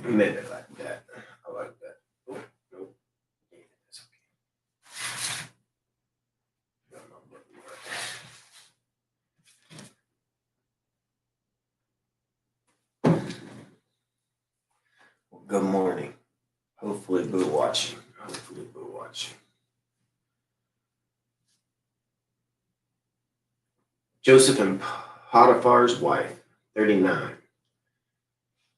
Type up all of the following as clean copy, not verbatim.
Maybe like that. I like that. Oh, nope. Yeah, that's okay. Got my button right. Well, good morning. Hopefully, boo watching. Joseph and Potiphar's wife, 39.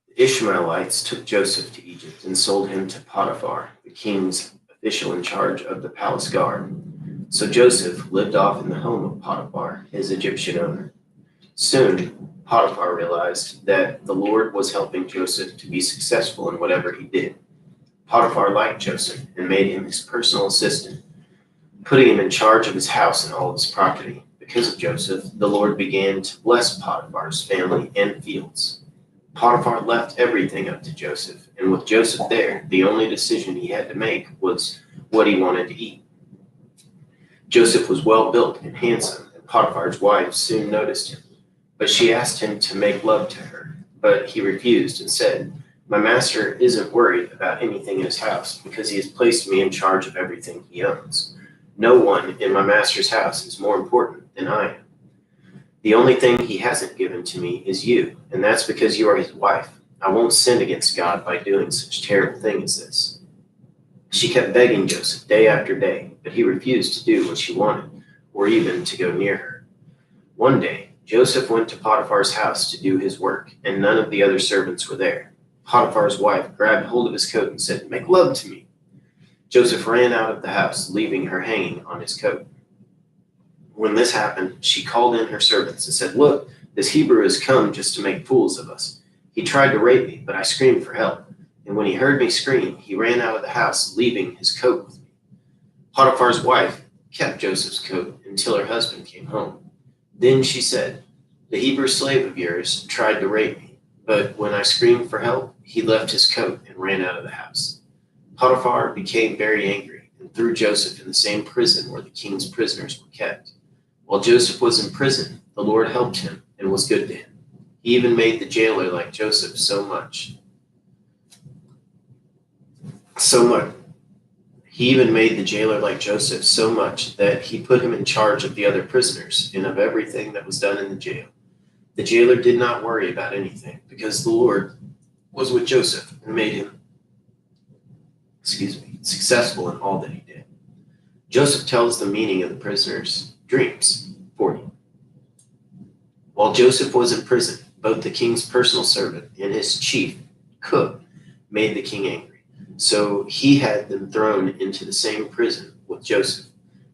The Ishmaelites took Joseph to Egypt and sold him to Potiphar, the king's official in charge of the palace guard. So Joseph lived off in the home of Potiphar, his Egyptian owner. Soon, Potiphar realized that the Lord was helping Joseph to be successful in whatever he did. Potiphar liked Joseph and made him his personal assistant, putting him in charge of his house and all of his property. Because of Joseph, the Lord began to bless Potiphar's family and fields. Potiphar left everything up to Joseph, and with Joseph there, the only decision he had to make was what he wanted to eat. Joseph was well built and handsome, and Potiphar's wife soon noticed him. But she asked him to make love to her, but he refused and said, "My master isn't worried about anything in his house because he has placed me in charge of everything he owns. No one in my master's house is more important than I am. The only thing he hasn't given to me is you, and that's because you are his wife. I won't sin against God by doing such a terrible thing as this." She kept begging Joseph day after day, but he refused to do what she wanted, or even to go near her. One day, Joseph went to Potiphar's house to do his work, and none of the other servants were there. Potiphar's wife grabbed hold of his coat and said, "Make love to me." Joseph ran out of the house, leaving her hanging on his coat. When this happened, she called in her servants and said, "Look, this Hebrew has come just to make fools of us. He tried to rape me, but I screamed for help. And when he heard me scream, he ran out of the house, leaving his coat with me." Potiphar's wife kept Joseph's coat until her husband came home. Then she said, "The Hebrew slave of yours tried to rape me, but when I screamed for help, he left his coat and ran out of the house." Potiphar became very angry and threw Joseph in the same prison where the king's prisoners were kept. While Joseph was in prison, the Lord helped him and was good to him. He even made the jailer like Joseph so much. He even made the jailer like Joseph so much that he put him in charge of the other prisoners and of everything that was done in the jail. The jailer did not worry about anything because the Lord was with Joseph and made him successful in all that he did. Joseph tells the meaning of the prisoners' dreams. 40. While Joseph was in prison, both the king's personal servant and his chief cook made the king angry. So he had them thrown into the same prison with Joseph.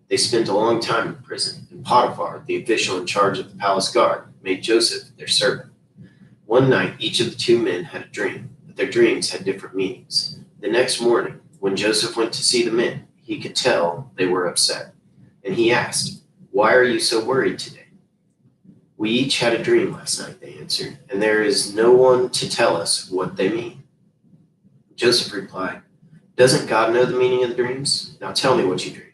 They spent a long time in prison, and Potiphar, the official in charge of the palace guard, made Joseph their servant. One night, each of the two men had a dream, but their dreams had different meanings. The next morning, when Joseph went to see the men, he could tell they were upset. And he asked, "Why are you so worried today?" "We each had a dream last night," they answered, "and there is no one to tell us what they mean." Joseph replied, "Doesn't God know the meaning of the dreams? Now tell me what you dreamed."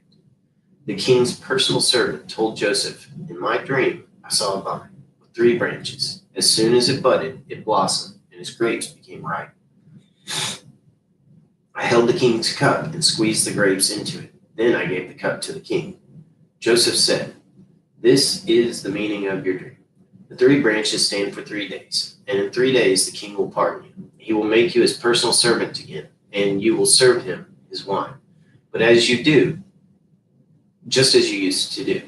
The king's personal servant told Joseph, "In my dream, I saw a vine with 3 branches. As soon as it budded, it blossomed, and its grapes became ripe. I held the king's cup and squeezed the grapes into it. Then I gave the cup to the king." Joseph said, "This is the meaning of your dream. The 3 branches stand for 3 days, and in 3 days the king will pardon you. He will make you his personal servant again, and you will serve him his wine. But as you do, just as you used to do.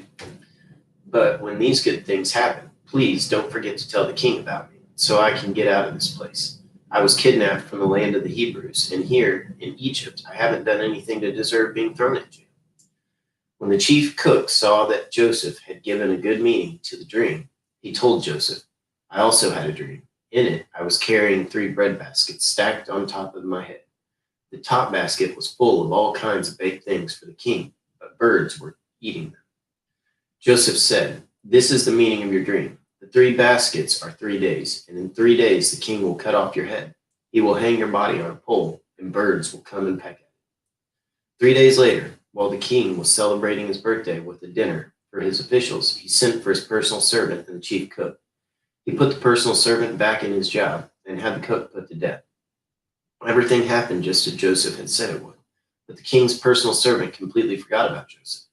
But when these good things happen, please don't forget to tell the king about me, so I can get out of this place. I was kidnapped from the land of the Hebrews, and here in Egypt I haven't done anything to deserve being thrown in jail." When the chief cook saw that Joseph had given a good meaning to the dream, he told Joseph, "I also had a dream. In it, I was carrying 3 bread baskets stacked on top of my head. The top basket was full of all kinds of baked things for the king, but birds were eating them." Joseph said, "This is the meaning of your dream. The 3 baskets are 3 days, and in 3 days the king will cut off your head. He will hang your body on a pole, and birds will come and peck at it." 3 days later, while the king was celebrating his birthday with a dinner for his officials, he sent for his personal servant and the chief cook. He put the personal servant back in his job and had the cook put to death. Everything happened just as Joseph had said it would, but the king's personal servant completely forgot about Joseph.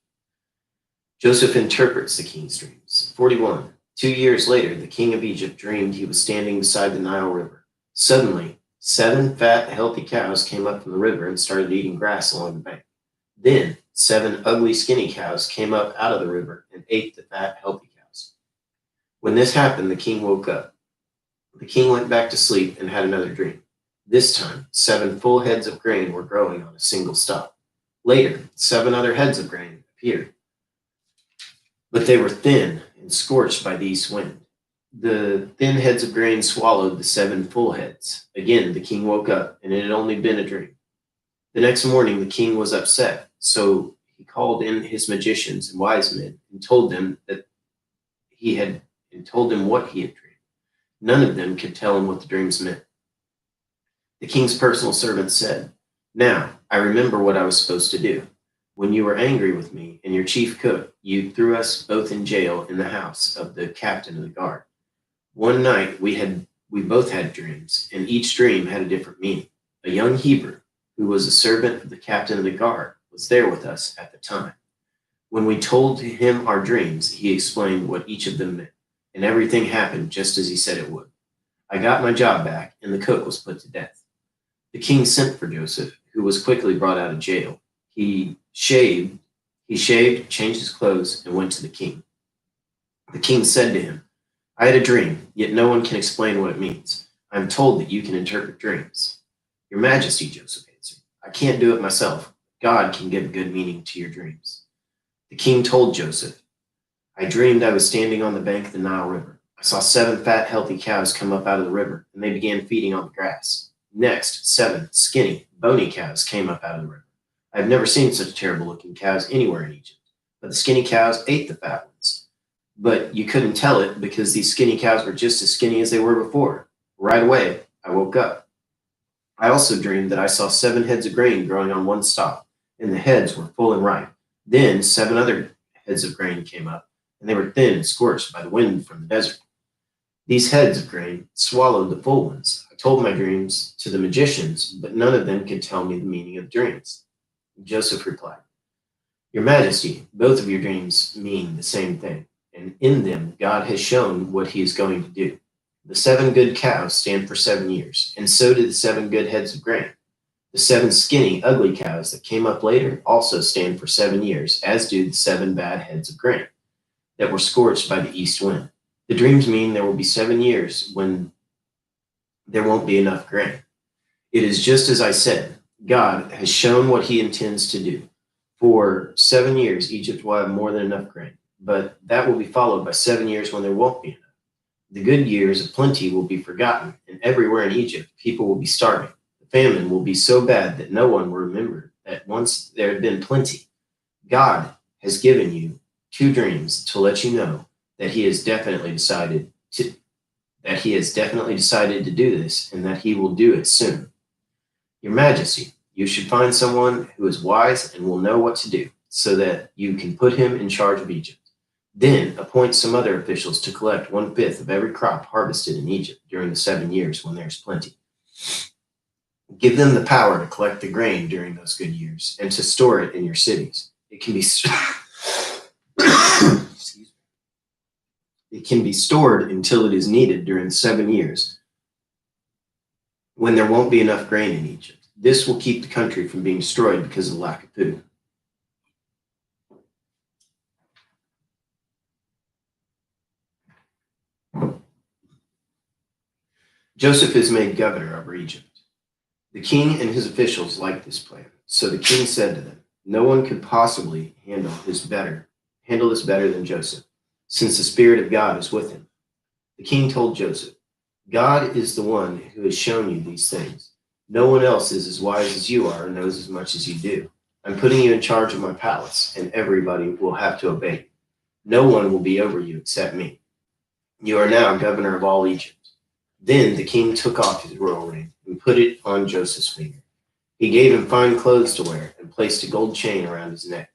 Joseph interprets the king's dreams. 41. 2 years later, the king of Egypt dreamed he was standing beside the Nile River. Suddenly, 7 fat, healthy cows came up from the river and started eating grass along the bank. Then, 7 ugly, skinny cows came up out of the river and ate the fat, healthy cows. When this happened, the king woke up. The king went back to sleep and had another dream. This time, 7 full heads of grain were growing on a single stalk. Later, 7 other heads of grain appeared, but they were thin and scorched by the east wind. The thin heads of grain swallowed the 7 full heads. Again, the king woke up, and it had only been a dream. The next morning, the king was upset, so he called in his magicians and wise men and told them what he had dreamed. None of them could tell him what the dreams meant. The king's personal servant said, "Now, I remember what I was supposed to do. When you were angry with me and your chief cook, you threw us both in jail in the house of the captain of the guard. One night we both had dreams, and each dream had a different meaning. A young Hebrew, who was a servant of the captain of the guard, was there with us at the time. When we told him our dreams, he explained what each of them meant, and everything happened just as he said it would. I got my job back, and the cook was put to death. The king sent for Joseph, who was quickly brought out of jail. He shaved, changed his clothes, and went to the king. The king said to him, I had a dream, yet no one can explain what it means. I am told that you can interpret dreams. Your Majesty, Joseph answered, I can't do it myself. God can give good meaning to your dreams. The king told Joseph, I dreamed I was standing on the bank of the Nile River. I saw 7 fat, healthy cows come up out of the river, and they began feeding on the grass. Next, 7 skinny, bony cows came up out of the river. I have never seen such terrible-looking cows anywhere in Egypt, but the skinny cows ate the fat ones. But you couldn't tell it because these skinny cows were just as skinny as they were before. Right away, I woke up. I also dreamed that I saw 7 heads of grain growing on one stalk, and the heads were full and ripe. Then 7 other heads of grain came up, and they were thin and scorched by the wind from the desert. These heads of grain swallowed the full ones. I told my dreams to the magicians, but none of them could tell me the meaning of dreams. Joseph replied, Your Majesty, both of your dreams mean the same thing, and in them God has shown what he is going to do. The 7 good cows stand for 7 years, and so do the 7 good heads of grain. The 7 skinny, ugly cows that came up later also stand for 7 years, as do the 7 bad heads of grain that were scorched by the east wind. The dreams mean there will be 7 years when there won't be enough grain. It is just as I said. God has shown what he intends to do. For 7 years, Egypt will have more than enough grain, but that will be followed by 7 years when there won't be enough. The good years of plenty will be forgotten, and everywhere in Egypt, people will be starving. The famine will be so bad that no one will remember that once there had been plenty. God has given you 2 dreams to let you know that he has definitely decided to do this, and that he will do it soon. Your Majesty, you should find someone who is wise and will know what to do, so that you can put him in charge of Egypt. Then appoint some other officials to collect 1/5 of every crop harvested in Egypt during the 7 years when there's plenty. Give them the power to collect the grain during those good years and to store it in your cities. It can be stored until it is needed during 7 years when there won't be enough grain in Egypt. This will keep the country from being destroyed because of the lack of food. Joseph is made governor over Egypt. The king and his officials liked this plan, so the king said to them, No one could possibly handle this better than Joseph, since the Spirit of God is with him. The king told Joseph, God is the one who has shown you these things. No one else is as wise as you are and knows as much as you do. I'm putting you in charge of my palace, and everybody will have to obey you. No one will be over you except me. You are now governor of all Egypt. Then the king took off his royal ring and put it on Joseph's finger. He gave him fine clothes to wear and placed a gold chain around his neck.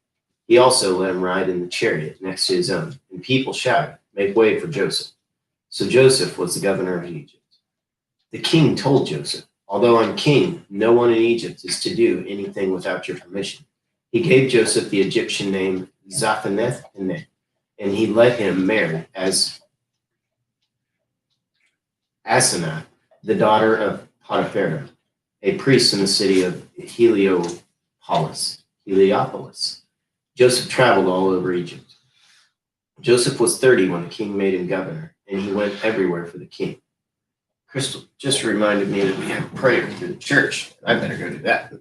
He also let him ride in the chariot next to his own, and people shouted, Make way for Joseph. So Joseph was the governor of Egypt. The king told Joseph, Although I'm king, no one in Egypt is to do anything without your permission. He gave Joseph the Egyptian name Zaphaneth-Paneah, and he let him marry as Asenath, the daughter of Potiphar, a priest in the city of Heliopolis. Joseph traveled all over Egypt. Joseph was 30 when the king made him governor, and he went everywhere for the king. Crystal just reminded me that we have prayer through the church. I better go do that.